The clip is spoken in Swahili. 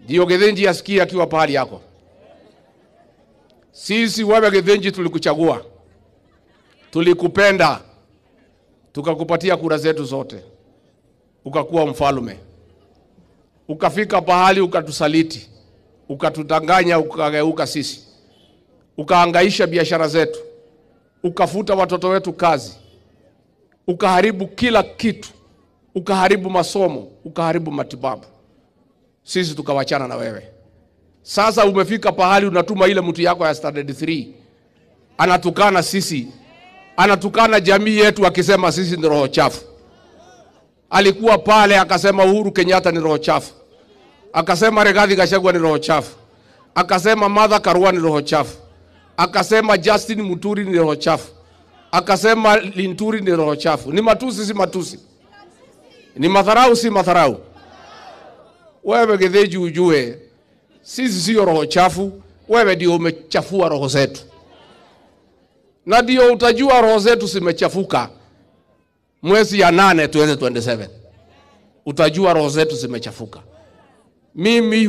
Ndio Githinji asikie akiwa pahali yako. Sisi wewe Githinji tulikuchagua. Tulikupenda. Tukakupatia kura zetu zote. Ukakuwa mfalme. Ukafika pahali ukatusaliti. Ukatudanganya, ukageuka sisi. Ukahangaisha biashara zetu. Ukafuta watoto wetu kazi. Ukaharibu kila kitu. Ukaharibu masomo, ukaharibu matibabu. Sisi tukawachana na wewe. Sasa umefika pahali unatuma ile mtu yako ya standard 3. Anatukana sisi. Anatukana jamii yetu akisema sisi ni roho chafu. Alikuwa pale akasema Uhuru Kenyatta ni roho chafu. Akasema Rigathi Gachagua ni roho chafu. Akasema Martha Karua ni roho chafu. Akasema Justin Muturi ni roho chafu. Akasema Linturi ni roho chafu. Ni matusi si matusi? Ni madharau si madharau? Wewe Githinji ujue sisi sio roho chafu, wewe ndio umechafua roho zetu. Na ndio utajua roho zetu zimechafuka mwezi ya 8 2027. Utajua roho zetu zimechafuka. Mimi